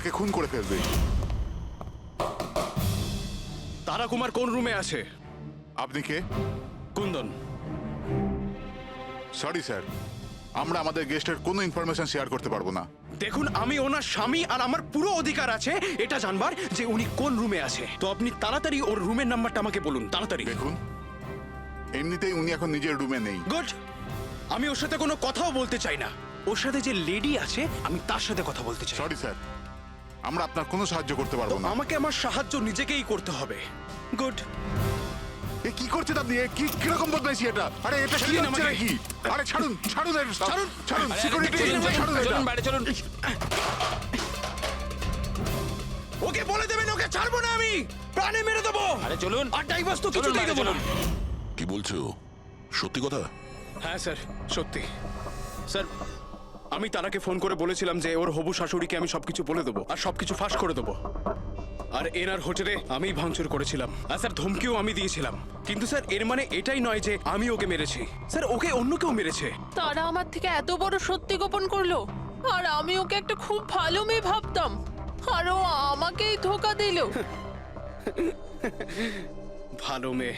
তাকে খুন করে ফেলবে। তারা কুমার কোন রুমে আছে? আপনি কে? কুন্দন। সরি স্যার, আমরা আমাদের গেস্টের কোনো ইনফরমেশন শেয়ার করতে পারবো না। দেখুন, আমি ওনার স্বামী আর আমার পুরো অধিকার আছে এটা জানবার যে উনি কোন রুমে আছে। তো আপনি তাড়াতাড়ি ওর রুমের নাম্বারটা আমাকে বলুন, তাড়াতাড়ি। দেখুন, এমনিতেই উনি এখন নিজের রুমে নেই। গুড। আমি ওর সাথে কোনো কথাও বলতে চাই না। ওর সাথে যে লেডি আছে আমি তার সাথে কথা বলতে চাই। সরি স্যার, আমরা আপনার কোনো সাহায্য করতে পারবো না। আমাকে আমার সাহায্য নিজেকেই করতে হবে। গুড। এ কি করছেন আপনি? এ কি কিরকম বদমাইশি এটা? আরে এটা কি ছেড়ে দিন হচ্ছে আমাকে। নাকি? আরে ছাড়ুন, ছাড়ুন এটা, ছাড়ুন। ছাড়ুন, আরে, সিকিউরিটি চলুন, ছাড়ুন এটা। চলুন, বাইরে চলুন। ওকে বলে দেবেন ওকে ছাড়বো না আমি, প্রাণে মেরে দেবো। আরে চলুন। আর ডাইভার্স তো কিছুতেই দেবো না। কি বলছো? সত্যি কথা? হ্যাঁ স্যার, সত্যি। স্যার, আমি তারাকে ফোন করে বলেছিলাম যে ওর হবু শাশুড়িকে আমি সবকিছু বলে দেবো আর সবকিছু ফাঁস করে দেবো। আর এনার হোটেলে আমি ভাঙচুর করেছিলাম আর স্যার ধমকিও আমি দিয়েছিলাম। কিন্তু স্যার এর মানে এটাই নয় যে আমি ওকে মেরেছি। স্যার ওকে অন্য কেউ মেরেছে। তারা আমার থেকে এত বড় সত্যি গোপন করলো, আর আমি ওকে একটা খুব ভালো মেয়ে ভাবতাম, আর ও আমাকেই ধোকা দিল। ভালো মেয়ে?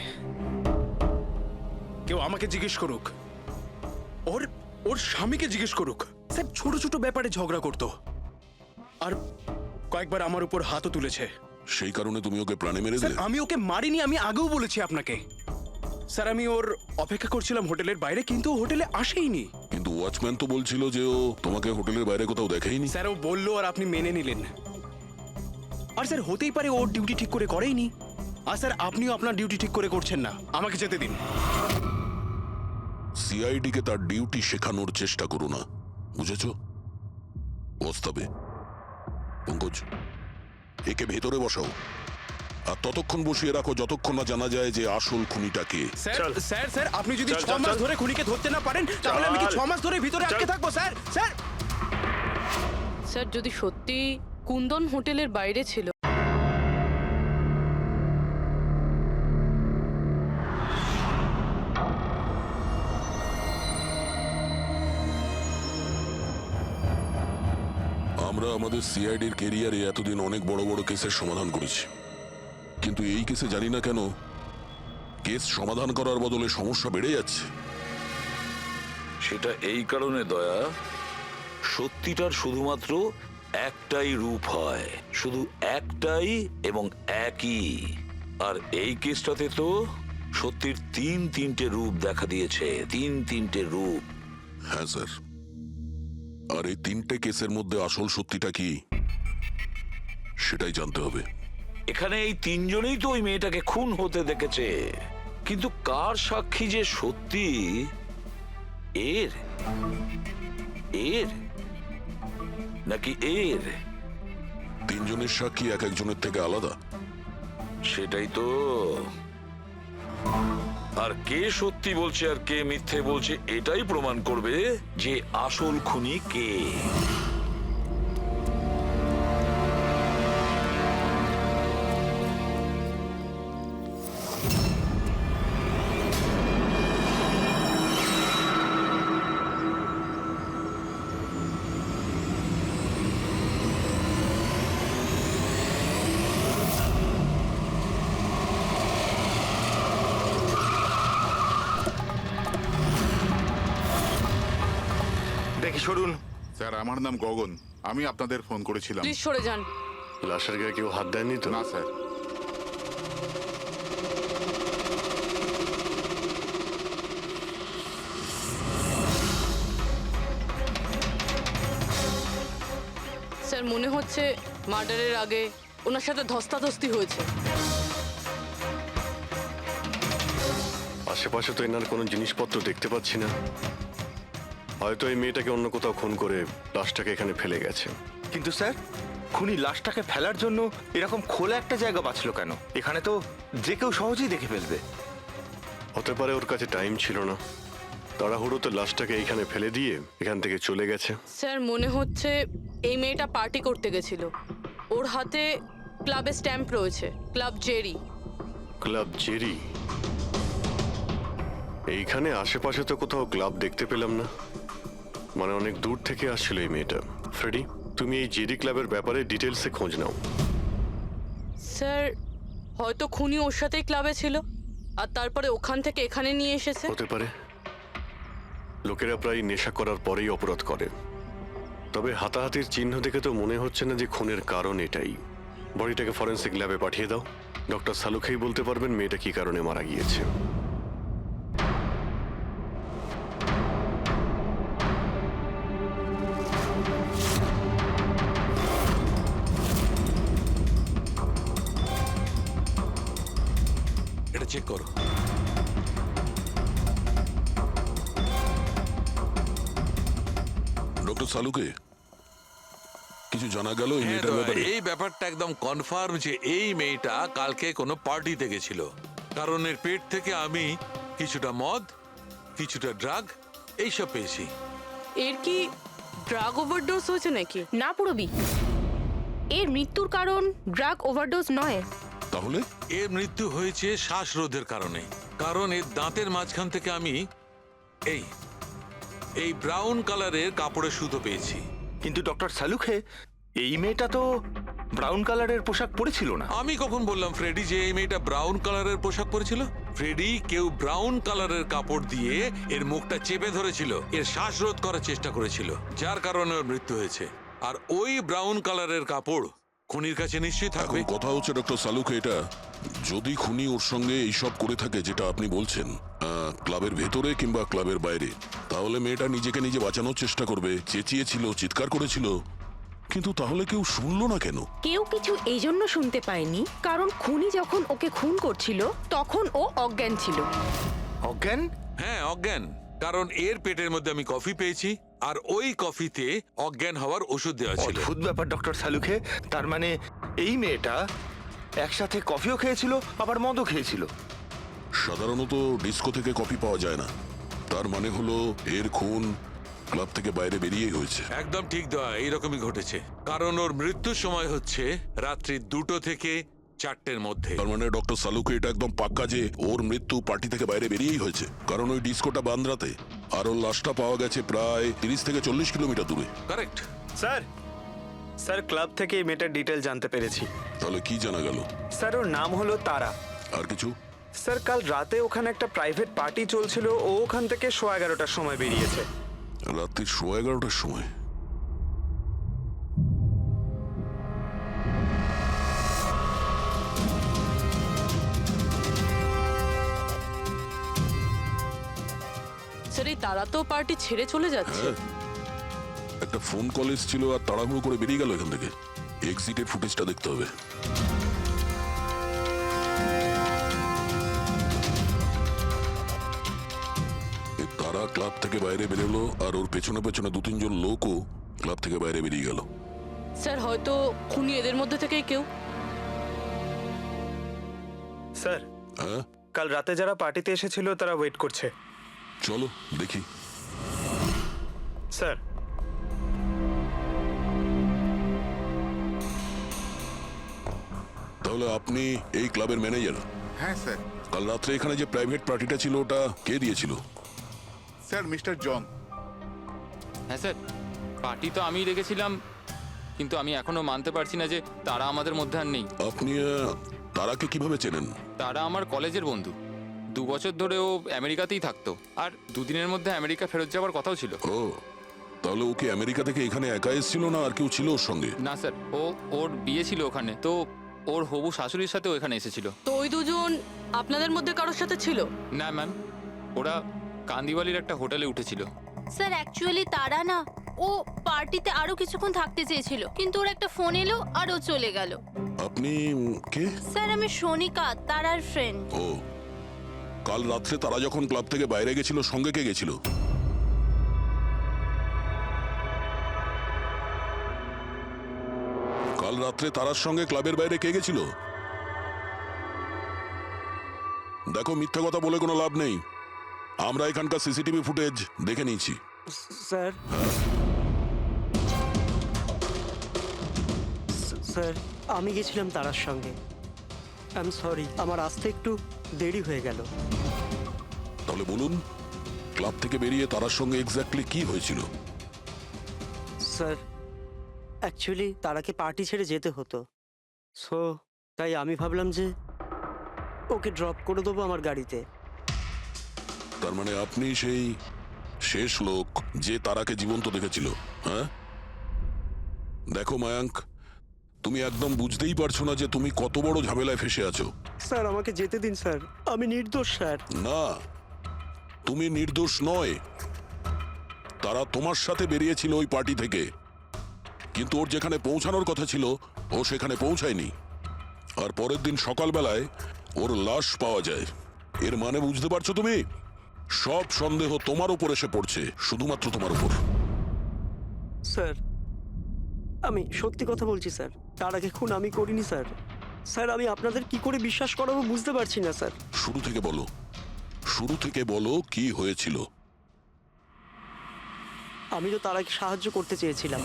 কেউ আমাকে জিজ্ঞেস করুক, ওর ওর স্বামীকে জিজ্ঞেস করুক। স্যার ছোট ছোট ব্যাপারে ঝগড়া করতো আর কয়েকবার আমার উপর হাতও তুলেছে। সেই কারণে তুমি ওকে প্রাণে মেরে স্যার দিলে? আমি ওকে মারিনি, আমি আগেও বলেছি আপনাকে। স্যার আমি ওর অপেক্ষা করছিলাম হোটেলের বাইরে, কিন্তু ও হোটেলে আসেইনি। কিন্তু ওয়াচম্যান তো বলছিল যে ও তোমাকে হোটেলের বাইরে কোথাও দেখেইনি। স্যার ও বললো আর আপনি মেনে নিলেন। আর স্যার হতেই পারে ওর ডিউটি ঠিক করে করেইনি। আর স্যার আপনিও আপনার ডিউটি ঠিক করে করছেন না। আমাকে যেতে দিন। সিআইডি কে তার ডিউটি শেখানোর চেষ্টা করো না, বুঝেছো? ওস্তাবে পঙ্কজ, একে ভেতরে বসাও আর ততক্ষণ বসিয়ে রাখো যতক্ষণ না জানা যায় যে আসল খুনিটা কে। স্যার চল। স্যার স্যার আপনি যদি চল, 6 চল, মাস চল। ধরে খুনিকে ধরতে না পারেন তাহলে আমি কি চল। 6 মাস ধরে ভিতরে চল। আটকে থাকবো? স্যার স্যার স্যার যদি সত্যি কুন্দন হোটেলের বাইরে ছিল, আমরা আমাদের সিআইডির কেরিয়ারে এতদিন অনেক বড় বড় কেসের সমাধান করেছি, কিন্তু এই কেসে জানি না কেন কেস সমাধান করার বদলে সমস্যা বেড়ে যাচ্ছে। সেটা এই কারণে দয়া, সত্যিটার শুধুমাত্র একটাই রূপ হয়, শুধু একটাই এবং একই। আর এই কেসটাতে তো সত্যির তিনটে রূপ দেখা দিয়েছে, তিনটে রূপ। হ্যাঁ স্যার, আর এই তিনটে কেসের মধ্যে আসল সত্যিটা কি সেটাই জানতে হবে। এখানে এই তিনজনেই তো ওই মেয়েটাকে খুন হতে দেখেছে, কিন্তু কার সাক্ষী যে সত্যি এর এর নাকি এর, তিনজনের সাক্ষী এক একজনের থেকে আলাদা। সেটাই তো। আর কে সত্যি বলছে আর কে মিথ্যে বলছে এটাই প্রমাণ করবে যে আসল খুনি কে। দেখি সরুন। স্যার আমার নাম গগন, আমি আপনাদের ফোন করেছিলাম। প্লিজ সরে যান। লাশের গায়ে কেউ হাত দেয়নি তো? না স্যার। স্যার মনে হচ্ছে মার্ডারের আগে ওনার সাথে ধস্তাধস্তি হয়েছে। আশেপাশে তো এনার কোনো জিনিসপত্র দেখতে পাচ্ছি না। হয়তো এই মেয়েটাকে অন্য কোথাও খুন করে লাশটাকে এখানে ফেলে গেছে। কিন্তু স্যার, খুনি লাশটাকে ফেলার জন্য এরকম খোলা একটা জায়গা বাঁচলো কেন? এখানে তো যে কেউ সহজেই দেখে ফেলবে। হতে পারে ওর কাছে টাইম ছিল না, তাড়াহুড়োতে লাশটাকে এইখানে ফেলে দিয়ে এখান থেকে চলে গেছে। স্যার মনে হচ্ছে এই মেয়েটা পার্টি করতে গেছিল। ওর হাতে ক্লাবের স্ট্যাম্প রয়েছে, ক্লাব জেরি। Club Jerry? এইখানে আশেপাশে তো কোথাও ক্লাব দেখতে পেলাম না। মানে অনেক দূর থেকে আসছিল এই মেয়েটা। ফ্রেডি, তুমি এই জেডি ক্লাবের ব্যাপারে ডিটেলসে খোঁজ নাও। স্যার হয়তো খুনি ওর সাথেই ক্লাবে ছিল আর তারপরে ওখান থেকে এখানে নিয়ে এসেছে। হতে পারে। লোকেরা প্রায় নেশা করার পরেই অপরাধ করে। তবে হাতাহাতির চিহ্ন দেখে তো মনে হচ্ছে না যে খুনের কারণ এটাই। বডিটাকে ফরেন্সিক ল্যাবে পাঠিয়ে দাও। ডক্টর সালুখেই বলতে পারবেন মেয়েটা কি কারণে মারা গিয়েছে। এটা চেক করো। ডক্টর সালুকে কিছু জানা গেল এই হ্যাঁ, মেয়েটার তো ব্যাপারে? এই ব্যাপারটা একদম কনফার্ম যে এই মেয়েটা কালকে কোনো পার্টিতে গেছিল, কারণ এর পেট থেকে আমি কিছুটা মদ, কিছুটা ড্রাগ এইসব পেয়েছি। এর কি ড্রাগ ওভারডোজ হয়েছে নাকি? না পুরবি, এর মৃত্যুর কারণ ড্রাগ ওভারডোজ নয়। তাহলে এর মৃত্যু হয়েছে শ্বাসরোধের কারণে, কারণ এর দাঁতের মাঝখান থেকে আমি এই এই ব্রাউন কালারের কাপড়ের সুতো পেয়েছি। কিন্তু ডক্টর সালুখে, এই মেয়েটা তো ব্রাউন কালারের পোশাক পরেছিল না। আমি কখন বললাম ফ্রেডি যে এই মেয়েটা ব্রাউন কালারের পোশাক পরেছিল? ফ্রেডি, কেউ ব্রাউন কালারের কাপড় দিয়ে এর মুখটা চেপে ধরেছিল, এর শ্বাসরোধ করার চেষ্টা করেছিল, যার কারণে ওর মৃত্যু হয়েছে। আর ওই ব্রাউন কালারের কাপড় খুনির কাছে নিশ্চয়ই এখন থাকবে। কথা হচ্ছে ডক্টর সালুকে, এটা যদি খুনি ওর সঙ্গে এইসব করে থাকে যেটা আপনি বলছেন, ক্লাবের ভেতরে কিংবা ক্লাবের বাইরে, তাহলে মেয়েটা নিজেকে নিজে বাঁচানোর চেষ্টা করবে, চেঁচিয়েছিল, চিৎকার করেছিল, কিন্তু তাহলে কেউ শুনলো না কেন? কেউ কিছু এই জন্য শুনতে পায়নি কারণ খুনি যখন ওকে খুন করছিল তখন ও অজ্ঞান ছিল। অজ্ঞান? হ্যাঁ, অজ্ঞান, কারণ এর পেটের মধ্যে আমি কফি পেয়েছি আর ওই কফিতে অজ্ঞান হওয়ার ওষুধ দেওয়া ছিল। অদ্ভুত ব্যাপার ডক্টর সালুখে। তার মানে এই মেয়েটা একসাথে কফিও খেয়েছিল আবার মদও খেয়েছিল। সাধারণত ডিস্কো থেকে কফি পাওয়া যায় না, তার মানে হলো এর খুন ক্লাব থেকে বাইরে বেরিয়েই হয়েছে। একদম ঠিক দেওয়া, এইরকমই ঘটেছে, কারণ ওর মৃত্যুর সময় হচ্ছে রাত্রি 2টো থেকে 4টের মধ্যে। তার মানে ডক্টর সালুকে এটা একদম পাক্কা যে ওর মৃত্যু পার্টি থেকে বাইরে বেরিয়েই হয়েছে, কারণ ওই ডিস্কোটা বান্দ্রাতে আর ওর লাশটা পাওয়া গেছে প্রায় 30 থেকে 40 কিলোমিটার দূরে। কারেক্ট। স্যার ক্লাব থেকে এই মেয়েটার ডিটেল জানতে পেরেছি। তাহলে কি জানা গেল? স্যার ওর নাম হলো তারা। আর কিছু? স্যার কাল রাতে ওখানে একটা প্রাইভেট পার্টি চলছিল, ও ওখান থেকে 11:15টার সময় বেরিয়েছে। রাত্রি 11:15টার সময়? স্যার এই তারা তো পার্টি ছেড়ে চলে যাচ্ছে। হ্যাঁ, একটা ফোন কল এসেছিল আর তাড়াহুড়ো করে বেরিয়ে গেল এখান থেকে। এক্সিটের ফুটেজটা দেখতে হবে। তারা ক্লাব থেকে বাইরে বেরোলো আর ওর পেছনে পেছনে 2-3 জন লোকও ক্লাব থেকে বাইরে বেরিয়ে গেল। স্যার হয়তো খুনি এদের মধ্যে থেকেই কেউ। স্যার হ্যাঁ, কাল রাতে যারা পার্টিতে এসেছিল তারা ওয়েট করছে। চলো দেখি। স্যার তাহলে আপনি এই ক্লাবের ম্যানেজার? হ্যাঁ স্যার। কাল রাত্রে এখানে যে প্রাইভেট পার্টিটা ছিল ওটা কে দিয়েছিল? Sir mister John. হ্যাঁ স্যার, পার্টি তো আমিই রেখেছিলাম, কিন্তু আমি এখনো মানতে পারছি না যে তারা আমাদের মধ্যে আর নেই। আপনি তারাকে কিভাবে চেনেন? তারা আমার কলেজের বন্ধু, 2 বছর ধরে ও আমেরিকাতেই থাকতো, আর 2 দিনের মধ্যে আমেরিকা ফেরত যাওয়ার কথাও ছিল। ও, তাহলে ওকে আমেরিকা থেকে এখানে একা এসেছিল না আর কেউ ছিল ওর সঙ্গে? না স্যার, ওর বিয়ে ছিল ওখানে, তো ওর হবু শাশুড়ির সাথেও এখানে এসেছিল। তো ওই দুজন আপনাদের মধ্যে কারোর সাথে ছিল? না ম্যাম, ওরা কান্দিওয়ালির একটা হোটেলে উঠেছিল। স্যার অ্যাকচুয়ালি তারা না, ও পার্টিতে আরো কিছুক্ষণ থাকতে চেয়েছিল কিন্তু ওর একটা ফোন এলো আর ও চলে গেল। আপনি কে? স্যার আমি সোনিকা, তারার ফ্রেন্ড। ও, কাল রাত্রে তারা যখন ক্লাব থেকে বাইরে গেছিল সঙ্গে কে গেছিল? কাল রাত্রে তারার সঙ্গে ক্লাবের বাইরে কে গেছিল? দেখো, মিথ্যা কথা বলে কোনো লাভ নেই। আমরা এখানকার সিসিটিভি ফুটেজ দেখে নিয়েছি। স্যার স্যার আমি গেছিলাম তারার সঙ্গে। আই এম সরি, আমার আসতে একটু দেরি হয়ে গেল। তাহলে বলুন, ক্লাব থেকে বেরিয়ে তারার সঙ্গে এক্স্যাক্টলি কি হয়েছিল? স্যার অ্যাকচুয়ালি তারাকে পার্টি ছেড়ে যেতে হতো, সো তাই আমি ভাবলাম যে ওকে ড্রপ করে দেবো আমার গাড়িতে। তার মানে আপনি সেই শেষ লোক যে তারাকে জীবন্ত দেখেছিল, হ্যাঁ? দেখো মায়াঙ্ক, তুমি একদম বুঝতেই পারছো না যে তুমি কত বড় ঝামেলায় ফেসে আছো। স্যার আমাকে যেতে দিন স্যার, আমি নির্দোষ স্যার। না, তুমি নির্দোষ নয়। তারা তোমার সাথে বেরিয়েছিল ওই পার্টি থেকে, কিন্তু ওর যেখানে পৌঁছানোর কথা ছিল ও সেখানে পৌঁছায়নি। আর পরের দিন সকালবেলায় ওর লাশ পাওয়া যায়। এর মানে বুঝতে পারছো তুমি? সব সন্দেহ তোমার উপর এসে পড়ছে, শুধুমাত্র তোমার উপর। স্যার আমি সত্যি কথা বলছি স্যার, তার আগে খুন আমি করিনি স্যার। স্যার আমি আপনাদের কি করে বিশ্বাস করাবো বুঝতে পারছি না স্যার। শুরু থেকে বলো, শুরু থেকে বলো কি হয়েছিল। আমি তো তারাকে সাহায্য করতে চেয়েছিলাম।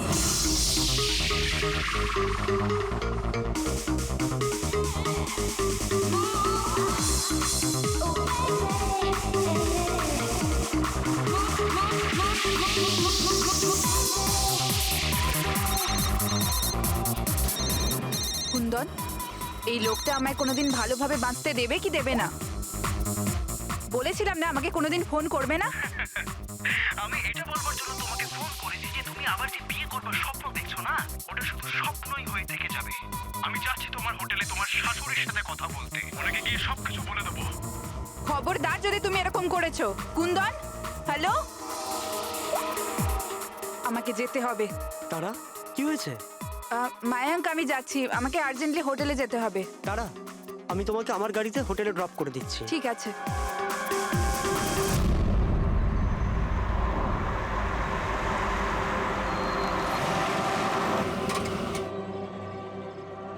কুন্দন, এই লোকটা আমায় কোনোদিন ভালোভাবে বাঁচতে দেবে কি দেবে না? বলেছিলাম না আমাকে কোনোদিন ফোন করবে না। আমি এটা বলবার জন্য তোমাকে ফোন করেছি যে তুমি আবার যে বিয়ে করবার স্বপ্ন দেখছো না, ওটা শুধু স্বপ্নই হয়ে থেকে যাবে। আমি যাচ্ছি তোমার হোটেলে তোমার শাশুড়ির সাথে কথা বলতে, ওনাকে গিয়ে সবকিছু বলে দেবো। খবরদার যদি তুমি এরকম করেছো। কুন্দন, হ্যালো, আমাকে যেতে হবে। তারা কি হয়েছে? মায়াঙ্ক, আমি যাচ্ছি, আমাকে আর্জেন্টলি হোটেলে যেতে হবে। তারা, আমি তোমাকে আমার গাড়িতে হোটেলে ড্রপ করে দিচ্ছি। ঠিক আছে।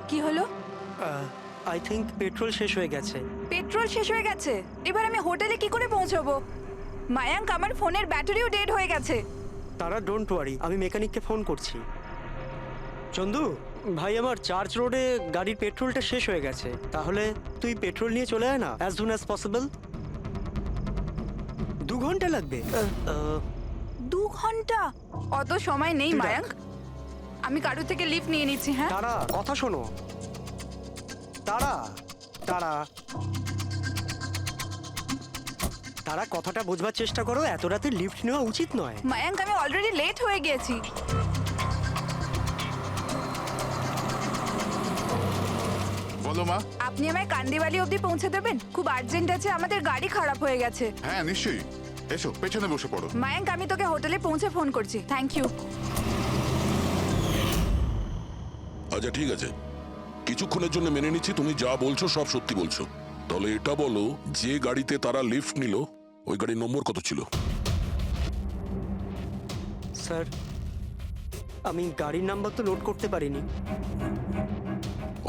কি হলো? আই থিঙ্ক পেট্রোল শেষ হয়ে গেছে। পেট্রোল শেষ হয়ে গেছে? এবার আমি হোটেলে কি করে পৌঁছাবো? মায়াঙ্ক, আমার ফোনের ব্যাটারিও ডেড হয়ে গেছে। তারা ডোন্ট ওয়ারি, আমি মেকানিককে ফোন করছি। চন্দু ভাই, আমার চার্চ রোডে গাড়ির পেট্রোলটা শেষ হয়ে গেছে, তাহলে তুই পেট্রোল নিয়ে চলে আয় না অ্যাজ সুন অ্যাজ পসিবল। 2 ঘন্টা লাগবে। 2 ঘন্টা? অত সময় নেই মায়াঙ্ক, আমি কারোর থেকে লিফট নিয়ে নিচ্ছি। হ্যাঁ তারা, কথা শোনো। তারা তারা তারা কথাটা বোঝবার চেষ্টা করো, এত রাতে লিফট নেওয়া উচিত নয়। মায়াঙ্ক, আমি অলরেডি লেট হয়ে গেছি। বলো মা। আপনি আমায় কান্দিবালি অবধি পৌঁছে দেবেন? খুব আর্জেন্ট আছে, আমাদের গাড়ি খারাপ হয়ে গেছে। হ্যাঁ নিশ্চয়ই, এসো পেছনে বসে পড়ো। মায়াঙ্ক, আমি তোকে হোটেলে পৌঁছে ফোন করছি। Thank you. আচ্ছা ঠিক আছে, কিছুক্ষণের জন্য মেনে নিচ্ছি তুমি যা বলছো সব সত্যি বলছো। তাহলে এটা বলো, যে গাড়িতে তারা লিফট নিল ওই গাড়ির নম্বর কত ছিল? স্যার আমি গাড়ির নাম্বার তো নোট করতে পারিনি।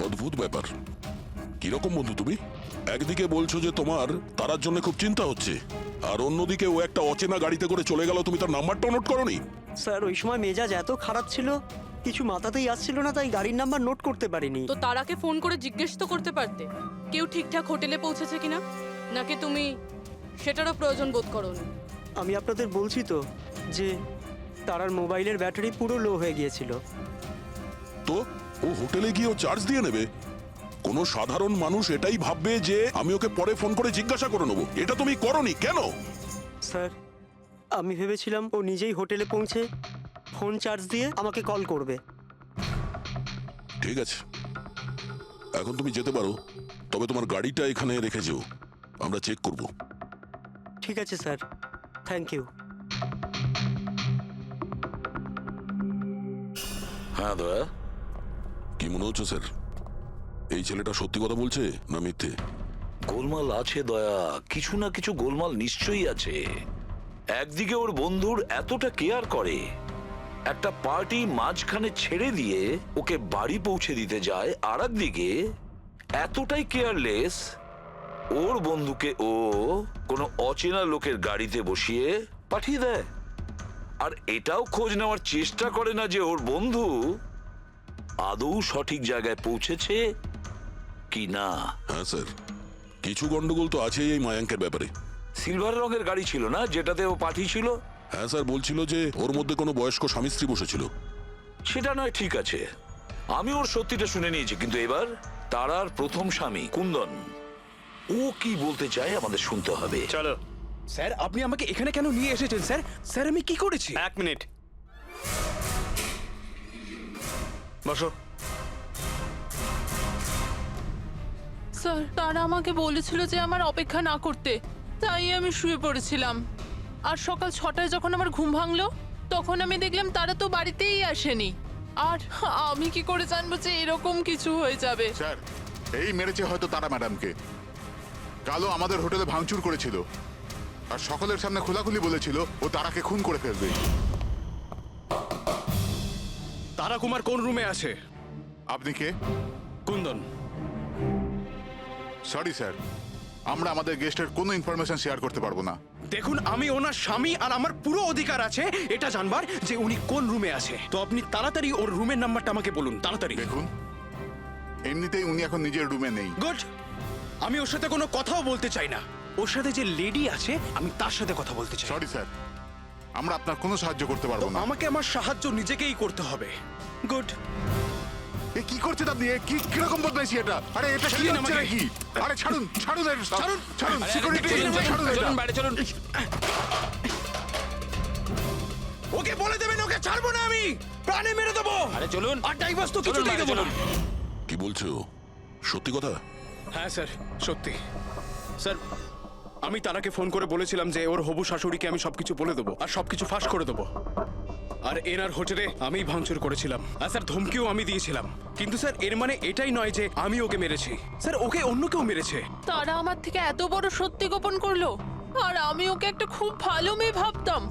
অদ্ভুত ব্যাপার। কিরকম বন্ধু তুমি? একদিকে বলছো যে তোমার তারার জন্য খুব চিন্তা হচ্ছে, আর অন্যদিকে ও একটা অচেনা গাড়িতে করে চলে গেল, তুমি তার নাম্বারটাও নোট করোনি? স্যার ওই সময় মেজাজ এত খারাপ ছিল, কিছু মাথাতেই আসছিল না, তাই গাড়ির নাম্বার নোট করতে পারিনি। তো তারাকে ফোন করে জিজ্ঞেস তো করতে পারতে কেউ ঠিকঠাক হোটেলে পৌঁছেছে কিনা, নাকি তুমি সেটারও প্রয়োজন বোধ করোনি? আমি আপনাদের বলছি তো যে তারার মোবাইলের ব্যাটারি পুরো লো হয়ে গিয়েছিল। তো ও হোটেলে গিয়ে ও চার্জ দিয়ে নেবে? কোনো সাধারণ মানুষ এটাই ভাববে যে আমি ওকে পরে ফোন করে জিজ্ঞাসা করে নেবো। এটা তুমি করোনি কেন? স্যার আমি ভেবেছিলাম ও নিজেই হোটেলে পৌঁছে ফোন চার্জ দিয়ে আমাকে কল করবে। ঠিক আছে, এখন তুমি যেতে পারো, তবে তোমার গাড়িটা এখানে রেখে যেও, আমরা চেক করব। ঠিক আছে স্যার, থ্যাংক ইউ। হ্যাঁ দয়া। কি মনে হচ্ছে স্যার, এই ছেলেটা সত্যি কথা বলছে না মিথ্যে? গোলমাল আছে দয়া, কিছু না কিছু গোলমাল নিশ্চয়ই আছে। একদিকে ওর বন্ধুর এতটা কেয়ার করে, একটা পার্টি মাঝখানে ছেড়ে দিয়ে ওকে বাড়ি পৌঁছে দিতে যায়, আর একদিকে এতটাই কেয়ারলেস ওর বন্ধুকে ও কোনো অচেনা লোকের গাড়িতে বসিয়ে পাঠিয়ে দেয়। আর এটাও খোঁজ নেওয়ার চেষ্টা করে না যে ওর বন্ধু আদৌ সঠিক জায়গায় পৌঁছেছে কি না। হ্যাঁ স্যার, কিছু গন্ডগোল তো আছেই এই মায়াঙ্কের ব্যাপারে। সিলভার রঙের গাড়ি ছিল না যেটাতে ও পাঠিয়েছিল? হ্যাঁ স্যার, বলছিল যে ওর মধ্যে কোনো বয়স্ক স্বামী স্ত্রী বসেছিল। সেটা নয়, ঠিক আছে, আমি ওর সত্যিটা শুনে নিয়েছি, কিন্তু এবার তারার প্রথম স্বামী কুন্দন, ও কি বলতে চায় আমাদের শুনতে হবে। চলো। স্যার আপনি আমাকে এখানে কেন নিয়ে এসেছেন স্যার? স্যার আমি কি করেছি? 1 মিনিট বসো। স্যার তারা আমাকে বলেছিল যে আমার অপেক্ষা না করতে, তাই আমি শুয়ে পড়েছিলাম। আর সকাল 6টায় যখন আমার ঘুম ভাঙলো তখন আমি দেখলাম তারা তো বাড়িতেই আসেনি। আর আমি কি করে জানবো যে এরকম কিছু হয়ে যাবে? স্যার এই মেরেছে হয়তো তারা ম্যাডামকে। কালো আমাদের হোটেলে ভাঙচুর করেছিল আর সকলের সামনে খোলাখুলি বলেছিল ও তারাকে খুন করে ফেলবে। তারা কুমার কোন রুমে আছে? আপনি কে? কুন্দন। সরি স্যার, আমরা আমাদের গেস্টের কোনো ইনফরমেশন শেয়ার করতে পারবো না। দেখুন আমি ওনার স্বামী আর আমার পুরো অধিকার আছে এটা জানবার যে উনি কোন রুমে আছে। তো আপনি তাড়াতাড়ি ওর রুমের নাম্বারটা আমাকে বলুন, তাড়াতাড়ি। দেখুন এমনিতেই উনি এখন নিজের রুমে নেই। গুড, আমি ওর সাথে কোনো কথাও বলতে চাই না। ওর সাথে যে লেডি আছে আমি তার সাথে কথা বলতে চাই। সরি স্যার, আমরা আপনার কোনো সাহায্য করতে পারবো না। আমাকে আমার সাহায্য নিজেকেই করতে হবে। গুড। এ কি করছেন আপনি? এ কি কিরকম বদমাইশি এটা? আরে এটা কি ছেড়ে দিন হচ্ছে আমাকে। নাকি? আরে ছাড়ুন ছাড়ুন এটা, ছাড়ুন। ছাড়ুন আরে, সিকিউরিটি চলুন, ছাড়ুন এটা। চলুন বাইরে চলুন। ওকে বলে দেবেন ওকে ছাড়বো না আমি, প্রাণে মেরে দেবো। আরে চলুন। আর ডাইভার্স তো কিছুতেই দেবো না। কি বলছো? সত্যি কথা? হ্যাঁ স্যার, সত্যি। স্যার আমি তারাকে ফোন করে বলেছিলাম যে ওর হবু শাশুড়িকে আমি সবকিছু বলে দেবো আর সবকিছু ফাঁস করে দেবো। আর এনার হোটেলে আমি ভাঙচুর করেছিলাম আর স্যার ধমকিও আমি দিয়েছিলাম। কিন্তু স্যার এর মানে এটাই নয় যে আমি ওকে মেরেছি, স্যার ওকে অন্য কেউ মেরেছে। তারা আমার থেকে এত বড় সত্যি গোপন করলো আর আমি ওকে একটা খুব ভালো মেয়ে ভাবতাম,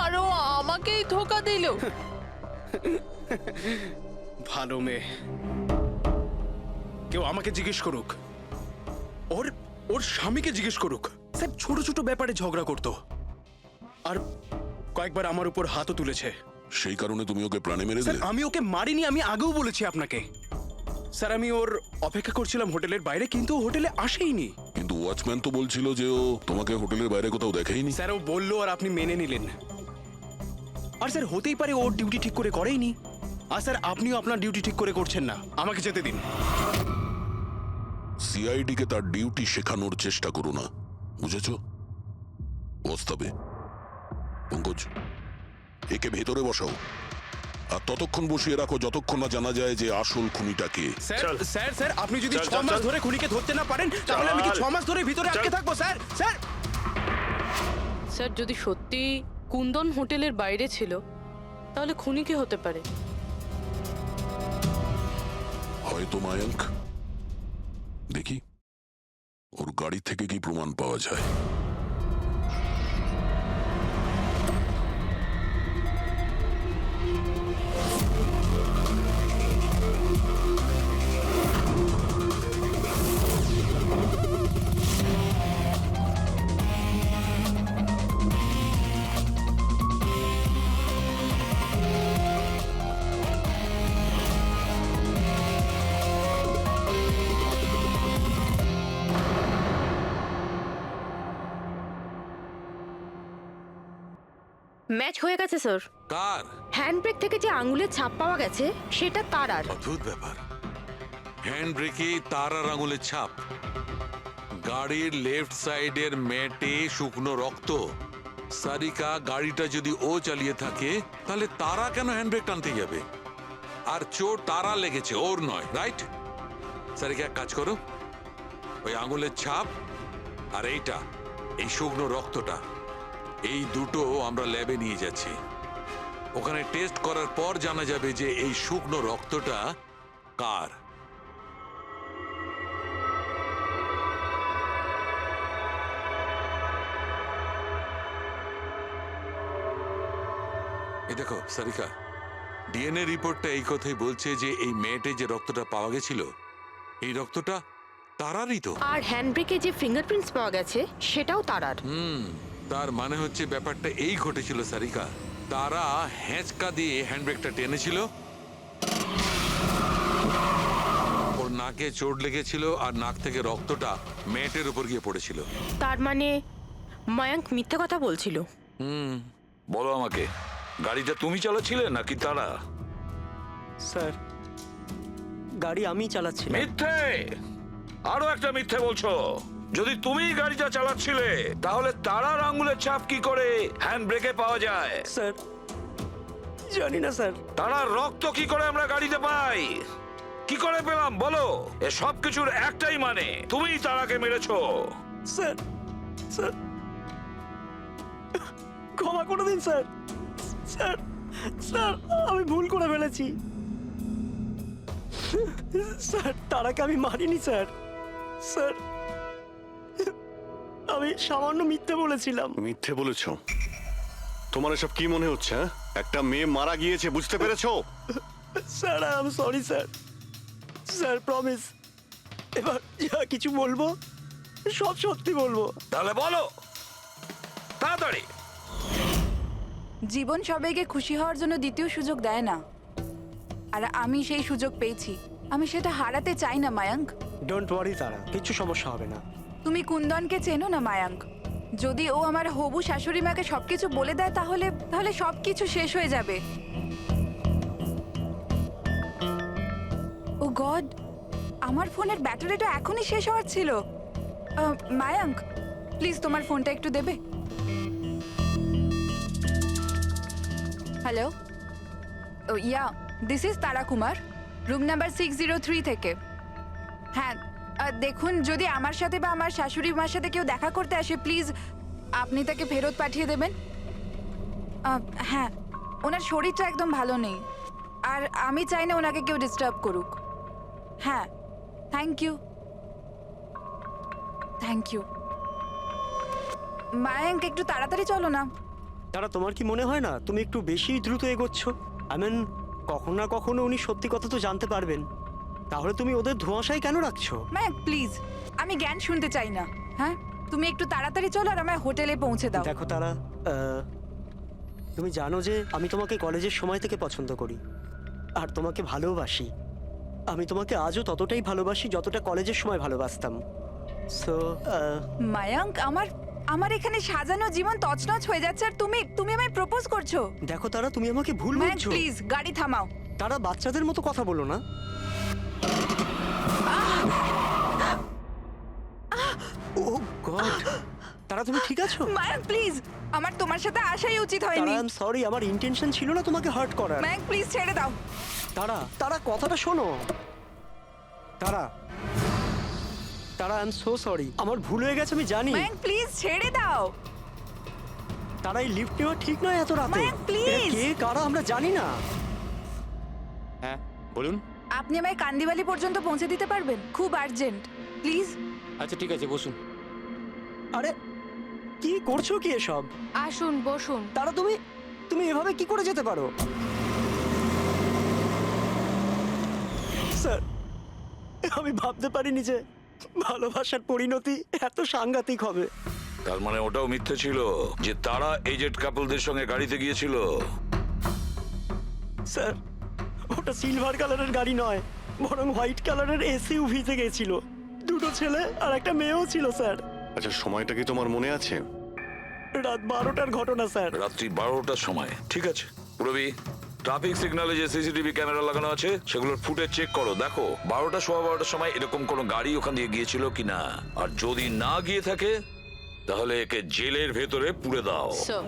আর ও আমাকেই ধোকা দিল। ভালো মেয়ে? কেউ আমাকে জিজ্ঞেস করুক, ওর ওর স্বামীকে জিজ্ঞেস করুক। স্যার ছোট ছোট ব্যাপারে ঝগড়া করতো আর কয়েকবার আমার উপর হাতও তুলেছে। সেই কারণে তুমি ওকে প্রাণে মেরে স্যার দিলে? আমি ওকে মারিনি, আমি আগেও বলেছি আপনাকে। স্যার আমি ওর অপেক্ষা করছিলাম হোটেলের বাইরে, কিন্তু ও হোটেলে আসেইনি। কিন্তু ওয়াচম্যান তো বলছিল যে ও তোমাকে হোটেলের বাইরে কোথাও দেখেইনি। স্যার ও বললো আর আপনি মেনে নিলেন। আর স্যার হতেই পারে ওর ডিউটি ঠিক করে করেইনি। আর স্যার আপনিও আপনার ডিউটি ঠিক করে করছেন না, আমাকে যেতে দিন। সিআইডি কে তার ডিউটি শেখানোর চেষ্টা করো না, বুঝেছো? ওস্তাবে পঙ্কজ, একে ভেতরে বসাও আর ততক্ষণ বসিয়ে রাখো যতক্ষণ না জানা যায় যে আসল খুনিটা কে। স্যার স্যার স্যার আপনি যদি চল, 6 চল, মাস চল। ধরে খুনিকে ধরতে না পারেন তাহলে আমি কি 6 মাস ধরে ভিতরে আটকে থাকবো? স্যার স্যার স্যার যদি সত্যি কুন্দন হোটেলের বাইরে ছিল তাহলে খুনি কে হতে পারে? হয়তো মায়াঙ্ক। দেখি ওর গাড়ি থেকে কি প্রমাণ পাওয়া যায়। ম্যাচ হয়ে গেছে স্যার। কার? হ্যান্ডব্রেক থেকে যে আঙুলের ছাপ পাওয়া গেছে সেটা তারার। অদ্ভুত ব্যাপার, হ্যান্ড ব্রেকে তারার আঙুলের ছাপ, গাড়ির লেফট সাইডের ম্যাটে শুকনো রক্ত। সারিকা গাড়িটা যদি ও চালিয়ে থাকে তাহলে তারা কেন হ্যান্ডব্রেক টানতে যাবে? আর চোট তারা লেগেছে, ওর নয়, রাইট? সারিকা এক কাজ করো, ওই আঙুলের ছাপ আর এইটা, এই শুকনো রক্তটা, এই দুটো আমরা ল্যাবে নিয়ে যাচ্ছি। ওখানে টেস্ট করার পর জানা যাবে যে এই শুকনো রক্তটা কার। এই দেখো সারিকা, ডিএনএ রিপোর্টটা এই কথাই বলছে যে এই মেয়েটে যে রক্তটা পাওয়া গেছিল এই রক্তটা তারারই তো। আর হ্যান্ডব্রেকে যে ফিঙ্গারপ্রিন্টস পাওয়া গেছে সেটাও তারার। তার মানে হচ্ছে ব্যাপারটা এই ঘটেছিল সারিকা, তারা হ্যাঁচকা দিয়ে হ্যান্ডব্রেকটা টেনেছিল, ওর নাকে চোট লেগেছিল আর নাক থেকে রক্তটা ম্যাটের উপর গিয়ে পড়েছিল। তার মানে মায়াঙ্ক মিথ্যে কথা বলছিল। বলো আমাকে, গাড়িটা তুমি চালাচ্ছিলে নাকি তারা? স্যার গাড়ি আমি চালাচ্ছিলাম। মিথ্যে, আরো একটা মিথ্যে বলছো। যদি তুমি গাড়িটা চালাচ্ছিলে তাহলে তারার আঙ্গুলের ছাপ কি করে হ্যান্ড ব্রেকে পাওয়া যায়? স্যার জানি না স্যার। তারার রক্ত কি করে আমরা গাড়িতে পাই? কি করে পেলাম বলো? এ সব কিছুর একটাই মানে, তুমিই তারাকে মেরেছো। স্যার স্যার ক্ষমা করে দিন স্যার। স্যার স্যার আমি ভুল করে ফেলেছি স্যার। তারাকে আমি মারিনি স্যার। স্যার আমি সামান্য মিথ্যে বলেছিলাম। মিথ্যে বলেছ? তোমার এসব কি মনে হচ্ছে? হ্যাঁ? একটা মেয়ে মারা গিয়েছে, বুঝতে পেরেছো? Sir I am sorry sir. Sir promise এবার যা কিছু বলবো সব সত্যি বলবো। তাহলে বলো তাড়াতাড়ি। জীবন সবাইকে খুশি হওয়ার জন্য দ্বিতীয় সুযোগ দেয় না, আর আমি সেই সুযোগ পেয়েছি। আমি সেটা হারাতে চাই না মায়াঙ্ক। ডোন্ট ওয়ারি তারা, কিছু সমস্যা হবে না। তুমি কুন্দনকে চেনো না মায়াঙ্ক? যদি ও আমার হবু শাশুড়ি মাকে সবকিছু বলে দেয় তাহলে তাহলে সবকিছু শেষ হয়ে যাবে। ও গড, আমার ফোনের ব্যাটারিটা এখনই শেষ হওয়ার ছিল। মায়াঙ্ক প্লিজ তোমার ফোনটা একটু দেবে? Hello, oh yeah, this is Tara Kumar, room number 603 থেকে। হ্যাঁ দেখুন, যদি আমার সাথে বা আমার শাশুড়ি মার সাথে কেউ দেখা করতে আসে প্লিজ আপনি তাকে ফেরত পাঠিয়ে দেবেন। হ্যাঁ, ওনার শরীরটা একদম ভালো নেই, আর আমি চাই না ওনাকে কেউ ডিস্টার্ব করুক। হ্যাঁ, thank you thank you. Mayank একটু তাড়াতাড়ি চলো না। তারা তোমার কি মনে হয় না তুমি একটু বেশি দ্রুত এগোচ্ছ? আই মিন কখনো না কখনো উনি সত্যি কথা তো জানতে পারবেন, তাহলে তুমি ওদের ধোঁয়াশায় কেন রাখছো? মায়াঙ্ক প্লিজ, আমি জ্ঞান শুনতে চাই না। হ্যাঁ, তুমি একটু তাড়াতাড়ি চলো আর আমায় হোটেলে পৌঁছে দাও। দেখো তারা, তুমি জানো যে আমি তোমাকে কলেজের সময় থেকে পছন্দ করি আর তোমাকে ভালোবাসি। আমি তোমাকে আজও ততটাই ভালোবাসি যতটা কলেজের সময় ভালোবাসতাম। সো মায়াঙ্ক, আমার এখানে সাজানো জীবন তছনছ হয়ে যাচ্ছে আর তুমি আমায় প্রপোজ করছো। দেখো তারা, তুমি আমাকে ভুল মায়াঙ্ক বুঝছো। প্লিজ গাড়ি থামাও। তারা বাচ্চাদের মতো কথা বলো না। ও গড, তারা তুমি ঠিক আছো? মায়াঙ্ক প্লিজ, আমার তোমার সাথে আসাই উচিত তারা হয়নি। আই এম সরি, আমার ইন্টেনশন ছিল না তোমাকে হার্ট করার। মায়াঙ্ক প্লিজ ছেড়ে দাও। তারা কথাটা শোনো। তারা আই এম সো সরি, আমার ভুল হয়ে গেছে আমি জানি। মায়াঙ্ক প্লিজ ছেড়ে দাও। তারা এই লিফট নেওয়া ঠিক নয় এত রাতে। মায়াঙ্ক, please! এরা কে কারা আমরা জানি না। হ্যাঁ বলুন। আপনি আমায় কান্দিবালি পর্যন্ত পৌঁছে দিতে পারবেন? খুব আর্জেন্ট, প্লিজ। আচ্ছা ঠিক আছে, বসুন। আরে কি করছো কি এসব? আসুন বসুন। তারা তুমি এভাবে কি করে যেতে পারো? স্যার আমি ভাবতে পারিনি যে ভালোবাসার পরিণতি এত সাংঘাতিক হবে। তার মানে ওটাও মিথ্যে ছিল যে তারা এজেড কাপলদের সঙ্গে গাড়িতে গিয়েছিল? স্যার ওটা সিলভার কালারের গাড়ি নয়, বরং হোয়াইট কালারের এসইউভিতে গেছিল। দুটো ছেলে আর একটা মেয়েও ছিল স্যার। আচ্ছা, সময়টা কি তোমার মনে আছে? রাত 12টার ঘটনা স্যার। রাত্রি 12টার সময়? ঠিক আছে পুরবি, ট্রাফিক সিগন্যালে যে সিসিটিভি ক্যামেরা লাগানো আছে সেগুলোর ফুটেজ চেক করো, দেখো 12টা সোয়া 12টার সময় এরকম কোনো গাড়ি ওখান দিয়ে গিয়েছিল কিনা। আর যদি না গিয়ে থাকে তাহলে একে জেলের ভেতরে পুরে দাও। স্যার,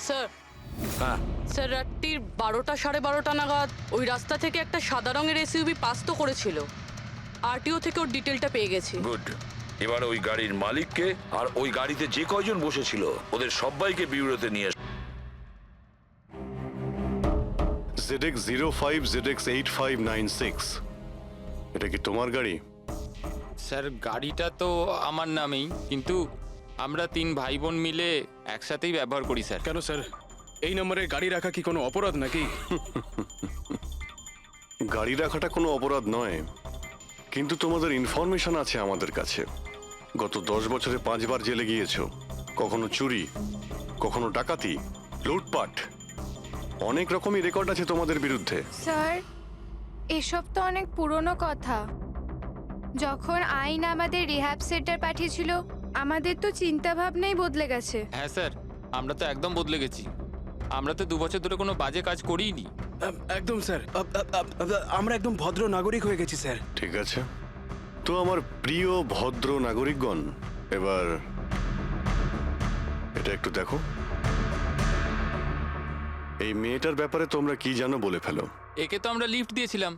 স্যার হ্যাঁ, স্যার রাত্রির 12টা সাড়ে 12টা নাগাদ ওই রাস্তা থেকে একটা সাদা রঙের এসইউভি পাস তো করেছিল। আরটিও থেকে ওর ডিটেলটা পেয়ে গেছি। গুড। এবার ওই গাড়ির মালিককে আর ওই গাড়িতে যে কয়জন বসেছিল ওদের সবাইকে বিউরোতে নিয়ে ZX05 ZX8596, এটা কি তোমার গাড়ি? স্যার গাড়িটা তো আমার নামেই, কিন্তু আমরা 3 ভাই বোন মিলে একসাথেই ব্যবহার করি স্যার। কেন স্যার, এই নম্বরে গাড়ি রাখা কি কোনো অপরাধ নাকি? গাড়ি রাখাটা কোনো অপরাধ নয়, কিন্তু তোমাদের ইনফরমেশন আছে আমাদের কাছে। গত 10 বছরে 5 বার জেলে গিয়েছো, কখনো চুরি, কখনো ডাকাতি, লুটপাট, অনেক রকমই রেকর্ড আছে তোমাদের বিরুদ্ধে। স্যার এসব তো অনেক পুরনো কথা। যখন আইন আমাদের রিহ্যাব সেন্টার পাঠিয়েছিল আমাদের তো চিন্তা ভাবনাই বদলে গেছে। হ্যাঁ স্যার, আমরা তো একদম বদলে গেছি। আমরা তো 2 বছর ধরে কোনো বাজে কাজ করিনি। একদম স্যার, আমরা একদম ভদ্র নাগরিক হয়ে গেছি স্যার। ঠিক আছে, তো আমার প্রিয় ভদ্র নাগরিকগণ, এবার এটা একটু দেখো। এই মেয়েটার ব্যাপারে তোমরা কি জানো বলে ফেলো। একে তো আমরা লিফট দিয়েছিলাম,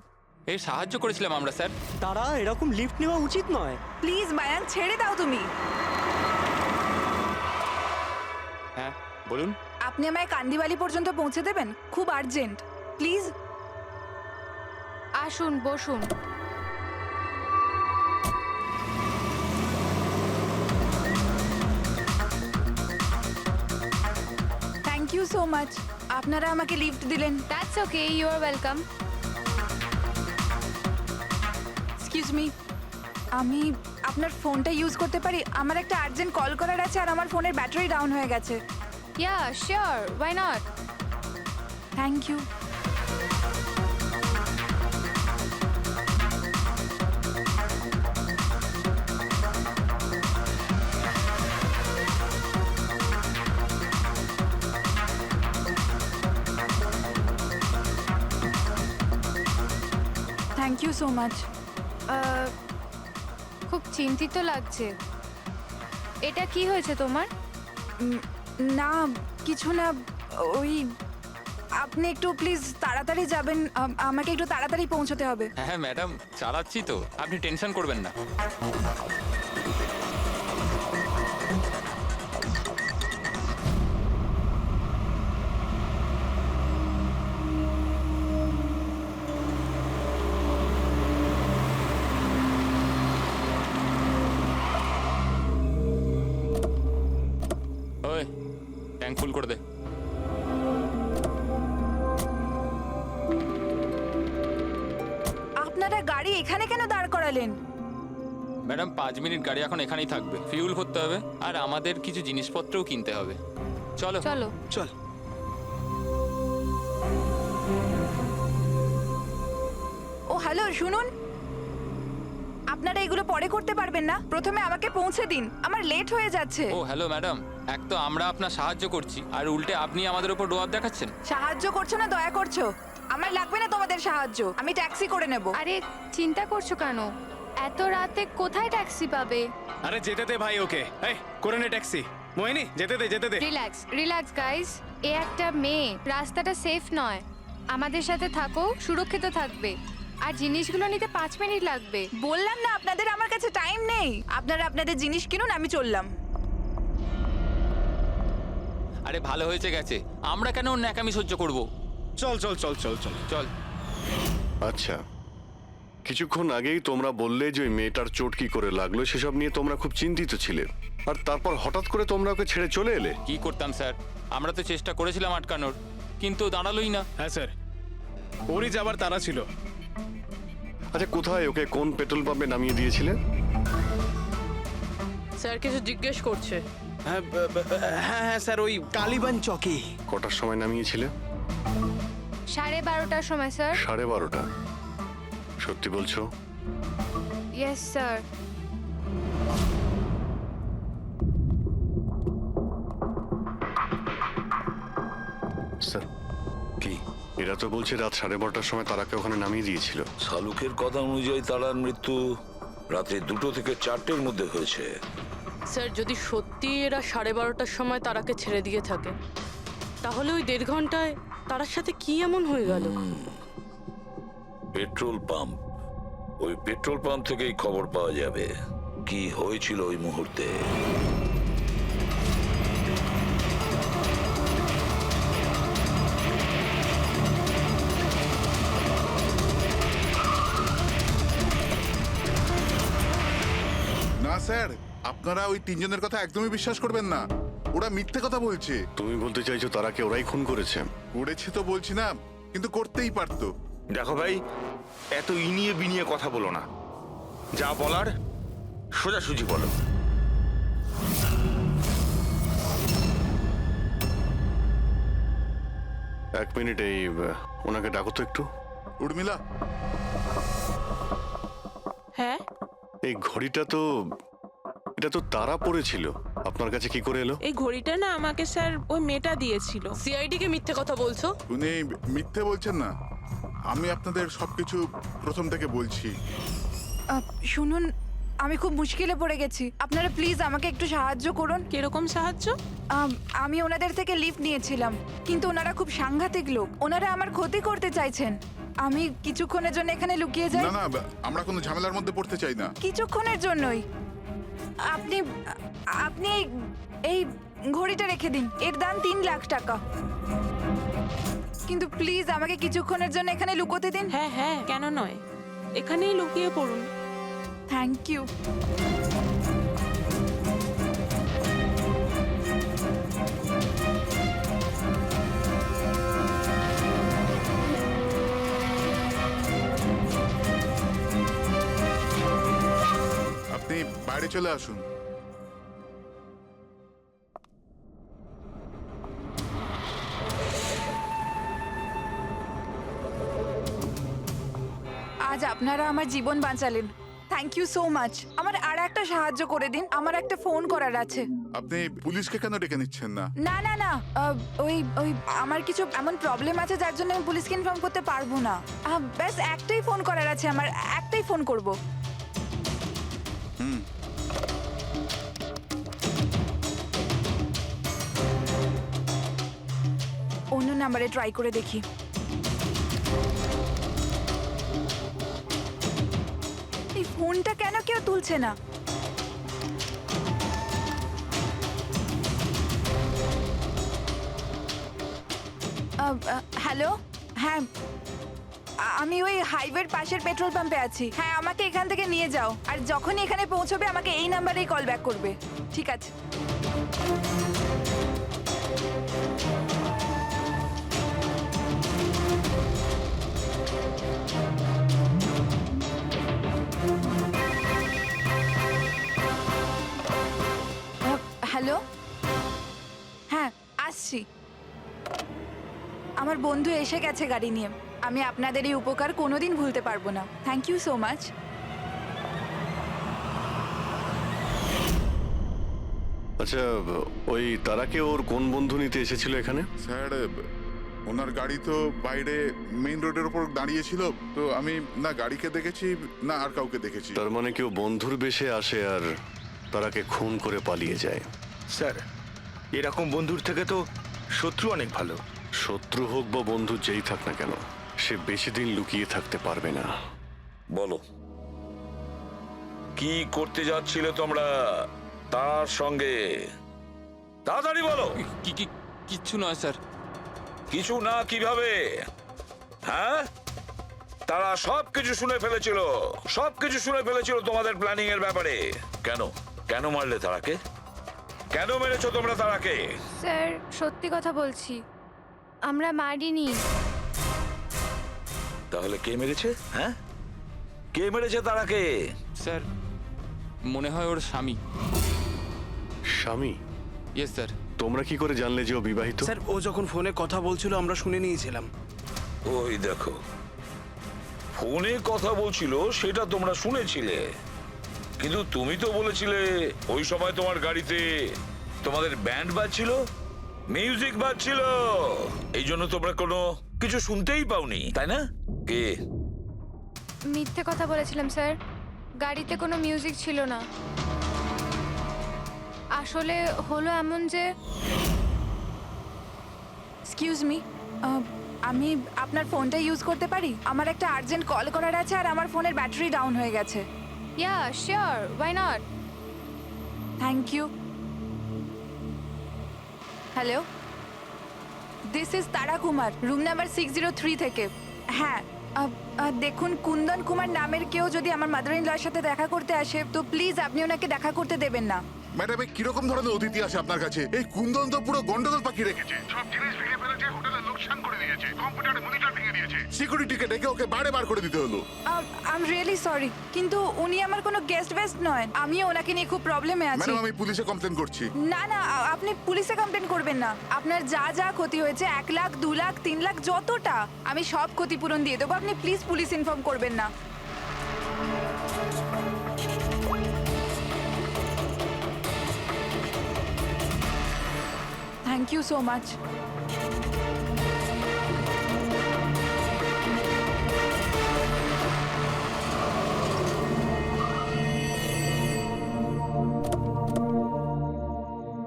এর সাহায্য করেছিলাম আমরা স্যার। তারা এরকম লিফট নেওয়া উচিত নয়। প্লিজ বায়ান ছেড়ে দাও তুমি। হ্যাঁ বলুন। আপনি আমায় কান্দিবালি পর্যন্ত পৌঁছে দেবেন? খুব আর্জেন্ট, প্লিজ। আসুন, বসুন। Thank you so much. আপনারা আমাকে লিফট দিলেন। That's okay, you are welcome. Excuse me, আমি আপনার ফোনটা ইউজ করতে পারি? আমার একটা আর্জেন্ট কল করার আছে আর আমার ফোনের ব্যাটারি ডাউন হয়ে গেছে। Yeah sure, why not. Thank you. Thank you so much. খুব চিন্তিত লাগছে। এটা কি হয়েছে তোমার? না কিছু না, ওই আপনি একটু প্লিজ তাড়াতাড়ি যাবেন, আমাকে একটু তাড়াতাড়ি পৌঁছতে হবে। হ্যাঁ ম্যাডাম, চালাচ্ছি তো, আপনি টেনশন করবেন না। ওই ট্যাঙ্ক ফুল করে দে। আপনারা গাড়ি এখানে কেন দাঁড় করালেন? ম্যাডাম 5 মিনিট গাড়ি এখন এখানেই থাকবে, ফিউল ভরতে হবে আর আমাদের কিছু জিনিসপত্রও কিনতে হবে। চলো চলো চল। ও হ্যালো, শুনুন, আপনারা এগুলো পরে করতে পারবেন না? প্রথমে আমাকে পৌঁছে দিন, আমার লেট হয়ে যাচ্ছে। ও হ্যালো ম্যাডাম, এক তো আমরা আপনার সাহায্য করছি আর উল্টে আপনি আমাদের উপর ডোয়াব দেখাচ্ছেন। সাহায্য করছো না দয়া করছো? আমার লাগবে না তোমাদের সাহায্য, আমি ট্যাক্সি করে নেব। আরে চিন্তা করছো কেন? এত রাতে কোথায় ট্যাক্সি পাবে? আরে যেতে দে ভাই ওকে, এই করে নে ট্যাক্সি। মোহিনী যেতে দে, যেতে দে। রিল্যাক্স রিল্যাক্স গাইস, এ একটা মেয়ে, রাস্তাটা সেফ নয়। আমাদের সাথে থাকো, সুরক্ষিত থাকবে। আর জিনিসগুলো নিতে 5 মিনিট লাগবে। বললাম না আপনাদের আমার কাছে টাইম নেই। আপনারা আপনাদের জিনিস কিনুন, আমি চললাম। আরে ভালো হয়েছে গেছে, আমরা কেন ওর ন্যাকামি সহ্য করব? চল চল চল চল চল চল। আচ্ছা, কিছুক্ষণ আগেই তোমরা বললে যে ওই মেয়েটার চোট কি করে লাগলো সেসব নিয়ে তোমরা খুব চিন্তিত ছিলে, আর তারপর হঠাৎ করে তোমরা ওকে ছেড়ে চলে এলে। কি করতাম স্যার, আমরা তো চেষ্টা করেছিলাম আটকানোর, কিন্তু দাঁড়ালোই না। হ্যাঁ স্যার, ওরই যাবার তারা ছিল। আচ্ছা, কোথায় ওকে কোন পেট্রোল পাম্পে নামিয়ে দিয়েছিলে? স্যার কিছু জিজ্ঞেস করছে। হ্যাঁ হ্যাঁ স্যার, ওই কালীবান চকে। কটার সময় নামিয়েছিলে? 12:30টার সময় স্যার। 12:30টা? সত্যি বলছো? Yes sir. স্যার কি এরা তো বলছে রাত 12:30টার সময় তারাকে ওখানে নামিয়ে দিয়েছিল। শালুকের কথা অনুযায়ী তারার মৃত্যু রাতে 2টো থেকে 4টের মধ্যে হয়েছে। স্যার যদি সত্যি এরা 12:30টার সময় তারাকে ছেড়ে দিয়ে থাকে, তাহলে ওই 1.5 ঘন্টায় তারার সাথে কি এমন হয়ে গেল? পেট্রোল পাম্প, ওই পেট্রোল পাম্প থেকেই খবর পাওয়া যাবে কি হয়েছিল ওই মুহূর্তে। না স্যার, আপনারা ওই 3 জনের কথা একদমই বিশ্বাস করবেন না। ওরা মিথ্যে কথা বলছে। তুমি বলতে চাইছো তারাকে ওরাই খুন করেছে? করেছে তো বলছি না, কিন্তু করতেই পারতো। দেখো ভাই, এত ইনিয়ে বিনিয়ে কথা বলো না, যা বলার সোজাসুজি বলো। এক মিনিট, এই ওনাকে ডাকো তো একটু। উর্মিলা, হ্যাঁ এই ঘড়িটা তো, এটা তো তারা পড়েছিল, আপনার কাছে কি করে এলো? এই ঘড়িটা না আমাকে স্যার ওই মেয়েটা দিয়েছিল। সিআইডি কে মিথ্যে কথা বলছো? উনি মিথ্যে বলছেন না, আমি আপনাদের সবকিছু প্রথম থেকে বলছি। শুনুন, আমি খুব মুশকিলে পড়ে গেছি, আপনারা প্লিজ আমাকে একটু সাহায্য করুন। কিরকম সাহায্য? আমি ওনাদের থেকে লিফট নিয়েছিলাম, কিন্তু ওনারা খুব সাংঘাতিক লোক, ওনারা আমার ক্ষতি করতে চাইছেন। আমি কিছুক্ষণের জন্য এখানে লুকিয়ে যাই। না না, আমরা কোনো ঝামেলার মধ্যে পড়তে চাই না। কিছুক্ষণের জন্যই। আপনি আপনি এই ঘড়িটা রেখে দিন, এর দাম 3 লাখ টাকা। কিন্তু প্লিজ আমাকে কিছুক্ষণের জন্য এখানে লুকোতে দিন। হ্যাঁ হ্যাঁ, কেন নয়, এখানেই লুকিয়ে পড়ুন। Thank you. আপনি বাইরে চলে আসুন। আজ আপনারা আমার জীবন বাঁচালেন, থ্যাংক ইউ সো মাচ। আমার আর একটা সাহায্য করে দিন, আমার একটা ফোন করার আছে। আপনি পুলিশকে কেন ডেকে নিচ্ছেন না? না না না, ওই ওই আমার কিছু এমন প্রবলেম আছে যার জন্য আমি পুলিশকে ইনফর্ম করতে পারবো না। ব্যাস একটাই ফোন করার আছে আমার, একটাই ফোন করব। অন্য নাম্বারে ট্রাই করে দেখি। এই ফোনটা কেন কেউ তুলছে না? হ্যালো, হ্যাঁ আমি ওই হাইওয়ের পাশের পেট্রোল পাম্পে আছি। হ্যাঁ, আমাকে এখান থেকে নিয়ে যাও, আর যখনই এখানে পৌঁছবে আমাকে এই নাম্বারেই কল ব্যাক করবে। ঠিক আছে। হ্যালো, হ্যাঁ আসছি। আমার বন্ধু এসে গেছে গাড়ি নিয়ে। আমি আপনাদের এই উপকার কোনোদিন ভুলতে পারবো না। Thank you so much. আচ্ছা, ওই তারাকে ওর কোন বন্ধু নিতে এসেছিল এখানে? স্যার, ওনার গাড়ি তো বাইরে মেইন রোডের উপর দাঁড়িয়ে ছিল, তো আমি না গাড়িকে দেখেছি না আর কাউকে দেখেছি। তার মানে কেউ বন্ধুর বেশে আসে আর তারাকে খুন করে পালিয়ে যায়। স্যার, এরকম বন্ধুর থেকে তো শত্রু অনেক ভালো। শত্রু হোক বা বন্ধু যেই থাক না কেন, সে বেশি দিন লুকিয়ে থাকতে পারবে না। বলো, কি করতে যাচ্ছিলে তোমরা তার সঙ্গে? তাড়াতাড়ি বলো। কিচ্ছু নয় স্যার। কিছু না কিভাবে? হ্যাঁ, তারা সবকিছু শুনে ফেলেছিল, সবকিছু শুনে ফেলেছিল তোমাদের প্ল্যানিং এর ব্যাপারে। কেন কেন মারলে তারাকে? কেন মেরেছো তোমরা তারাকে? স্যার, সত্যি কথা বলছি, আমরা মারিনি। তাহলে কে মেরেছে? হ্যাঁ, কে মেরেছে তারাকে? স্যার, মনে হয় ওর স্বামী। স্বামী? Yes sir. তোমরা কি করে জানলে যে ও বিবাহিত? স্যার, ও যখন ফোনে কথা বলছিল আমরা শুনে নিয়েছিলাম। ওই দেখো, ফোনে কথা বলছিল সেটা তোমরা শুনেছিলে, কিন্তু তুমি তো বলেছিলে ওই সময় তোমার গাড়িতে তোমাদের ব্যান্ড বাজছিল, মিউজিক বাজছিল, এই জন্য তোমরা কোনো কিছু শুনতেই পাওনি, তাই না? কে? মিথ্যে কথা বলেছিলাম স্যার, গাড়িতে কোনো মিউজিক ছিল না। আসলে হলো এমন যে, এক্সকিউজ মি, আমি আপনার ফোনটা ইউজ করতে পারি? আমার একটা আর্জেন্ট কল করার আছে আর আমার ফোনের ব্যাটারি ডাউন হয়ে গেছে। Yeah sure, why not. Thank you. Hello, this is Tara Kumar, room number 603 থেকে। হ্যাঁ, দেখুন, কুন্দন কুমার নামের কেউ যদি আমার মাদার ইন লর সাথে দেখা করতে আসে তো প্লিজ আপনি ওনাকে দেখা করতে দেবেন না। ম্যাডাম এই কিরকম ধরনের অতিথি আসে আপনার কাছে? এই কুন্দন তো পুরো গন্ডগোল পাকি রেখেছে, সব জিনিস ভেঙে ফেলেছে, হোটেলে লোকসান করে দিয়েছে, কম্পিউটারে মনিটর ভেঙে দিয়েছে, সিকিউরিটিকে ডেকে ওকে বারে বার করে দিতে হলো। আই এম রিয়েলি সরি, কিন্তু উনি আমার কোনো গেস্ট বেস্ট নয়। আমি ওনাকে নিয়ে খুব প্রবলেমে আছি। ম্যাডাম আমি পুলিশে কমপ্লেন করছি। না না, আপনি পুলিশে কমপ্লেন করবেন না। আপনার যা যা ক্ষতি হয়েছে 1 লাখ 2 লাখ 3 লাখ যতটা, আমি সব ক্ষতিপূরণ দিয়ে দেবো। আপনি প্লিজ পুলিশ ইনফর্ম করবেন না। Thank you so much.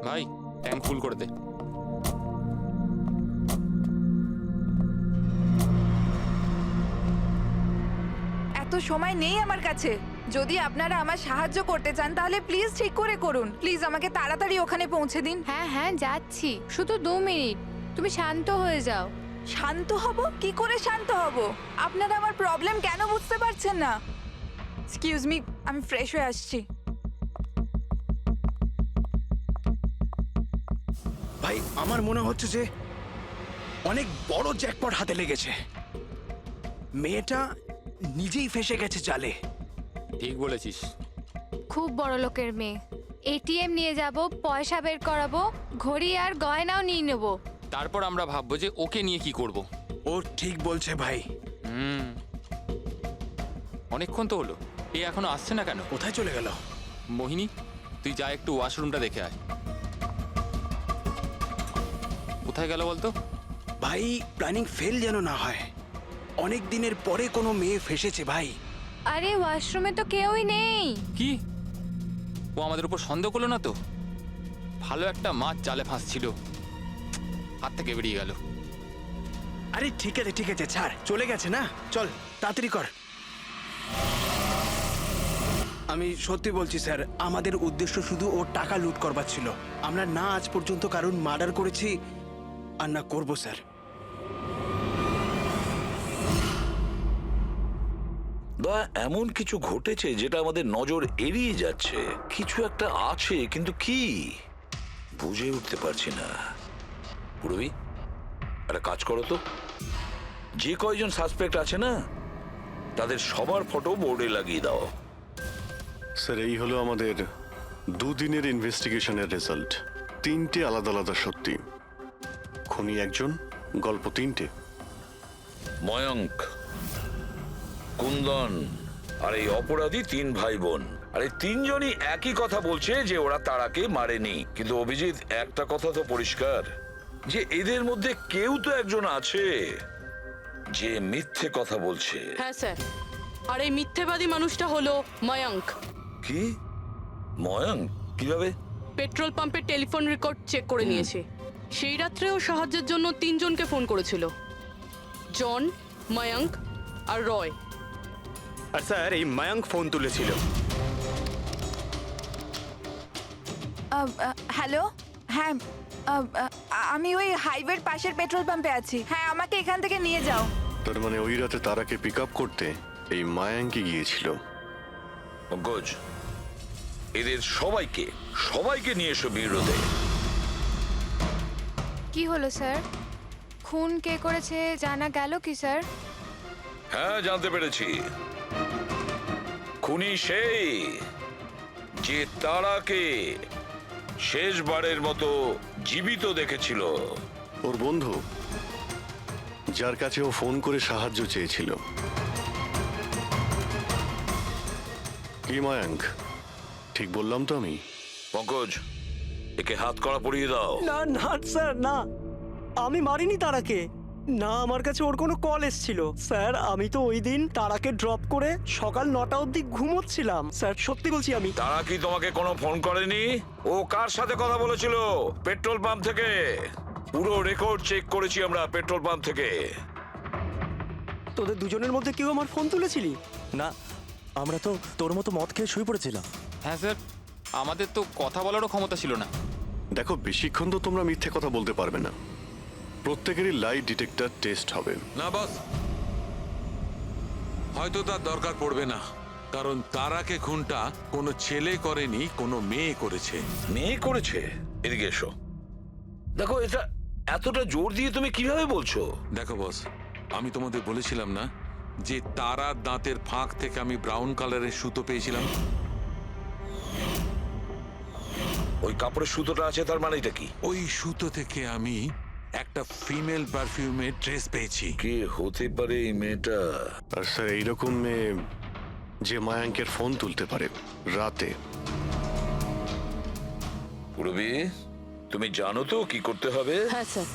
ভাই ট্যাঙ্ক ফুল করে দে। এত সময় নেই আমার কাছে। যদি আপনারা আমার সাহায্য করতে চান তাহলে প্লিজ ঠিক করে করুন। প্লিজ আমাকে তাড়াতাড়ি ওখানে পৌঁছে দিন। হ্যাঁ হ্যাঁ যাচ্ছি, শুধু 2 মিনিট, তুমি শান্ত হয়ে যাও। শান্ত হব? কি করে শান্ত হব? আপনারা আমার প্রবলেম কেন বুঝতে পারছেন না? এক্সকিউজ মি, আমি ফ্রেশ হয়ে আসছি। ভাই আমার মনে হচ্ছে যে অনেক বড় জ্যাকপট হাতে লেগেছে। মেয়েটা নিজেই ফেসে গেছে জালে। ঠিক বলেছিস। খুব বড় লোকের মেয়ে। এটিএম নিয়ে যাব, পয়সা বের করাবো, ঘড়ি আর গয়নাও নিয়ে নেব। তারপর আমরা ভাববো যে ওকে নিয়ে কি করব। ও ঠিক বলছে ভাই। অনেকক্ষণ তো হলো, এ এখনো আসছে না কেন? কোথায় চলে গেল? মোহিনী, তুই যা একটু ওয়াশরুমটা দেখে আয়। কোথায় গেল বলতো? ভাই প্ল্যানিং ফেল যেন না হয়। অনেক দিনের পরে কোনো মেয়ে ফেসেছে ভাই। আরে ওয়াশরুমে তো কেউই নেই। কি ও আমাদের উপর সন্দেহ করলো না তো? ভালো একটা মাছ জালে ফাঁসছিল, হাত থেকে বেরিয়ে গেল। আরে ঠিক আছে ছাড়, চলে গেছে না, চল তাড়াতাড়ি কর। আমি সত্যি বলছি স্যার, আমাদের উদ্দেশ্য শুধু ওর টাকা লুট করবার ছিল। আমরা না আজ পর্যন্ত কারণ মার্ডার করেছি আর না করবো স্যার। বা এমন কিছু ঘটেছে যেটা আমাদের নজর এড়িয়ে যাচ্ছে। কিছু একটা আছে, কিন্তু কি বুঝে উঠতে পারছি না। পুরবি একটা কাজ করো তো, যে কয়জন সাসপেক্ট আছে না তাদের সবার ফটো বোর্ডে লাগিয়ে দাও। স্যার এই হলো আমাদের 2 দিনের ইনভেস্টিগেশনের রেজাল্ট। 3টে আলাদা আলাদা সত্যি। খুনি একজন, গল্প 3টে। ময়ঙ্ক, কুন্দন আর এই অপরাধী 3 ভাই বোন। আর এই 3 জনই একই কথা বলছে যে ওরা তারাকে মারেনি। কিন্তু অভিজিৎ, একটা কথা তো পরিষ্কার যে এদের মধ্যে কেউ তো একজন আছে যে মিথ্যে কথা বলছে। হ্যাঁ স্যার, আর এই মিথ্যেবাদী মানুষটা হলো ময়ঙ্ক। কি? ময়ঙ্ক? কিভাবে? পেট্রোল পাম্পের টেলিফোন রেকর্ড চেক করে নিয়েছে। সেই রাত্রে ও সাহায্যের জন্য 3 জনকে ফোন করেছিল, জন, ময়ঙ্ক আর রয়। আর স্যার এই মায়াঙ্ক ফোন তুলেছিল। হ্যালো, হ্যাঁ আমি ওই হাইওয়ের পাশের পেট্রোল পাম্পে আছি। হ্যাঁ আমাকে এখান থেকে নিয়ে যাও। তার মানে ওই রাতে তারাকে পিক আপ করতে এই মায়াঙ্কি গিয়েছিল। পঙ্কজ, এদের সবাইকে নিয়ে এসো বিরোধে। কি হলো স্যার? খুন কে করেছে জানা গেল কি স্যার? হ্যাঁ জানতে পেরেছি। খুনি সেই যে তারাকে শেষবারের মতো জীবিত দেখেছিল। ওর বন্ধু, যার কাছে ও ফোন করে সাহায্য চেয়েছিল। কি মায়াঙ্ক, ঠিক বললাম তো আমি? পঙ্কজ, একে হাত কড়া পরিয়ে দাও। না না স্যার, না, আমি মারিনি তারাকে। না, আমার কাছে ওর কোনো কল এসেছিল। স্যার আমি তো ওই দিন তারাকে ড্রপ করে সকাল 9টা অবধি ঘুমোচ্ছিলাম। স্যার সত্যি বলছি আমি। তারা কি তোমাকে কোনো ফোন করেনি? ও কার সাথে কথা বলেছিল? পেট্রোল পাম্প থেকে। পুরো রেকর্ড চেক করেছি আমরা পেট্রোল পাম্প থেকে। তোদের দুজনের মধ্যে কেউ আমার ফোন তুলেছিলি? না, আমরা তো তোর মতো মদ খেয়ে শুয়ে পড়েছিলাম। হ্যাঁ স্যার, আমাদের তো কথা বলারও ক্ষমতা ছিল না। দেখো, বেশিক্ষণ তো তোমরা মিথ্যে কথা বলতে পারবে না। প্রত্যেকেরই লাই ডিটেক্টর টেস্ট হবে। না বস, হয়তো তার দরকার পড়বে না। কারণ তারাকে খুনটা কোনো ছেলে করেনি, কোনো মেয়ে করেছে। মেয়ে করেছে? এদিকে এসো। দেখো, এটা এতটা জোর দিয়ে তুমি কিভাবে বলছো? দেখো বস, আমি তোমাদের বলেছিলাম না যে তারার দাঁতের ফাঁক থেকে আমি ব্রাউন কালারের সুতো পেয়েছিলাম? ওই কাপড়ের সুতোটা আছে, তার মানে এটা কি? ওই সুতো থেকে আমি একটা ফিমেল পারফিউমের ড্রেস পেয়েছি। কে হতে পারে এই মেয়েটা? আর স্যার এইরকম মেয়ে যে মায়াঙ্কের ফোন তুলতে পারে রাতে। পুরবি, তুমি জানো তো কি করতে হবে? হ্যাঁ স্যার।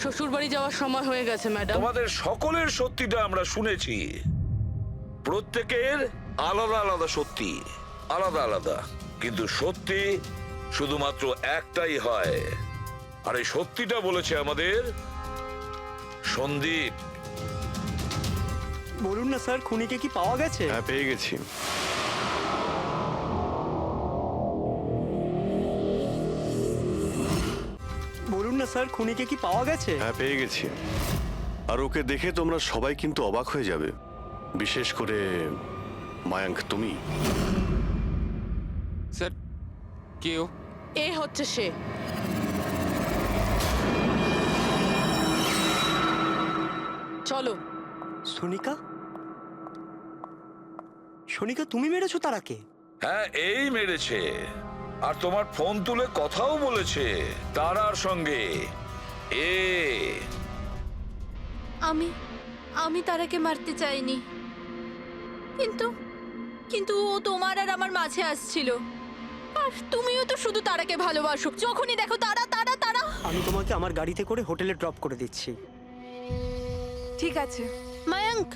শ্বশুর বাড়ি যাওয়ার সময় হয়ে গেছে ম্যাডাম। তোমাদের সকলের সত্যিটা আমরা শুনেছি। প্রত্যেকের আলাদা আলাদা সত্যি, আলাদা আলাদা, কিন্তু সত্যি শুধুমাত্র একটাই হয়। আর এই সত্যিটা বলেছে আমাদের সন্দীপ। বলুন না স্যার, খুনিকে কি পাওয়া গেছে? হ্যাঁ, পেয়ে গেছি। বলুন না স্যার, খুনিকে কি পাওয়া গেছে? হ্যাঁ, পেয়ে গেছি। আর ওকে দেখে তোমরা সবাই কিন্তু অবাক হয়ে যাবে, বিশেষ করে মায়াঙ্ক, তুমি। স্যার, কেউ এ হচ্ছে সে। চলো। সোনিকা? সোনিকা, তুমি মেরেছো তারাকে? হ্যাঁ, এই মেরেছে। আর তোমার ফোন তুলে কথাও বলেছে তারার সঙ্গে। আমি তারাকে মারতে চাইনি, কিন্তু কিন্তু ও তোমার আর আমার মাঝে আসছিল। আর তুমিও তো শুধু তারাকে ভালোবাসো, যখনই দেখো তারা তারা তারা। আমি তোমাকে আমার গাড়িতে করে হোটেলে ড্রপ করে দিচ্ছি। ঠিক আছে। মায়াঙ্ক,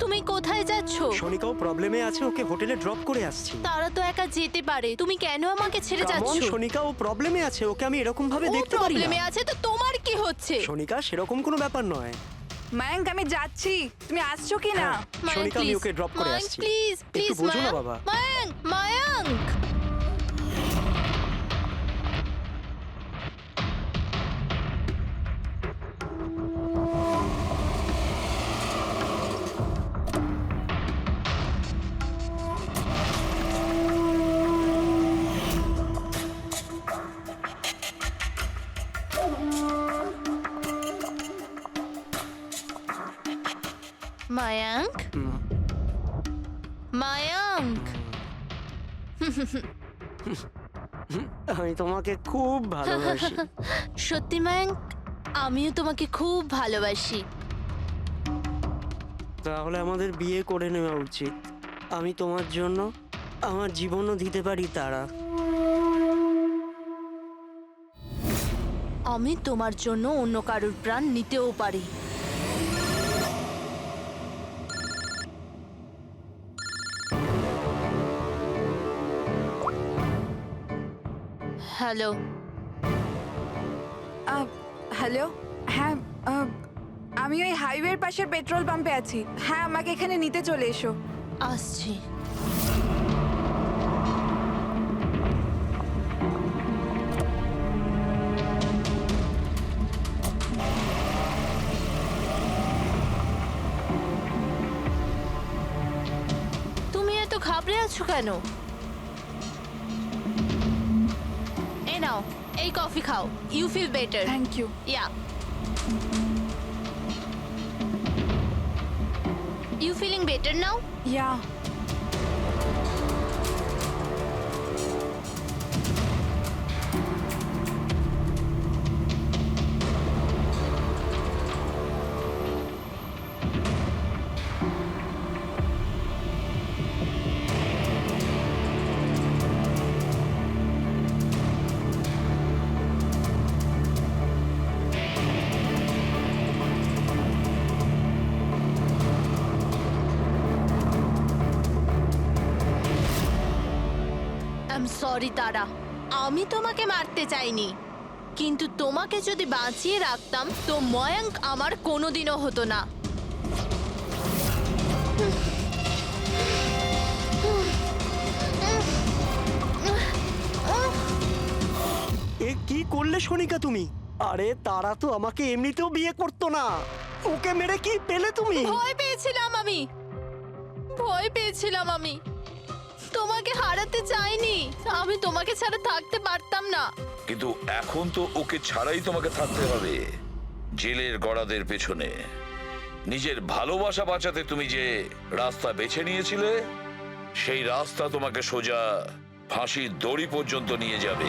তুমি কোথায় যাচ্ছ? সোনিকাও প্রবলেমে আছে, ওকে হোটেলে ড্রপ করে আসছি। তারা তো একা যেতে পারে, তুমি কেন আমাকে ছেড়ে যাচ্ছ? সোনিকা, ও প্রবলেমে আছে, ওকে আমি এরকম ভাবে ও দেখতে পারি প্রবলেমে না। আছে তো তোমার কি হচ্ছে? সোনিকা, সেরকম কোনো ব্যাপার নয়। মায়াঙ্ক, আমি যাচ্ছি, তুমি আসছো কি না? মায়াঙ্ক, সোনিকা, আমি please, ওকে ড্রপ করে মায়াঙ্ক, আসছি। প্লিজ একটু প্লিজ বোঝো না মায়াঙ্ক, বাবা। মায়াঙ্ক, মায়াঙ্ক। মায়াঙ্ক, মায়াঙ্ক, আমি তোমাকে খুব ভালোবাসি। সত্যি মায়াঙ্ক, আমিও তোমাকে খুব ভালোবাসি। তাহলে আমাদের বিয়ে করে নেওয়া উচিত। আমি তোমার জন্য আমার জীবনও দিতে পারি তারা। আমি তোমার জন্য অন্য কারোর প্রাণ নিতেও পারি। হ্যালো। হ্যালো। হ্যাঁ, আমি ওই হাইওয়ের পাশের পেট্রোল পাম্পে আছি। হ্যাঁ, আমাকে এখানে নিতে চলে এসো। আসছি। তুমি এত ঘাবড়ে আছো কেন? এই নাও, এই কফি খাও। You feel better. Thank you. Yeah. You feeling better now? Yeah. I'm sorry তারা, আমি তোমাকে মারতে চাইনি, কিন্তু তোমাকে যদি বাঁচিয়ে রাখতাম তো ময়াঙ্ক আমার কোনোদিনও হতো না। করলে সোনিকা তুমি? আরে তারা তো আমাকে এমনিতেও বিয়ে করতো না, ওকে মেরে কি পেলে তুমি? ভয় পেয়েছিলাম আমি তোমাকে হারাতে চাইনি। আমি তোমাকে ছাড়া থাকতে পারতাম না। কিন্তু এখন তো ওকে ছাড়াই তোমাকে থাকতে হবে জেলের গড়াদের পেছনে। নিজের ভালোবাসা বাঁচাতে তুমি যে রাস্তা বেছে নিয়েছিলে, সেই রাস্তা তোমাকে সোজা ফাঁসির দড়ি পর্যন্ত নিয়ে যাবে।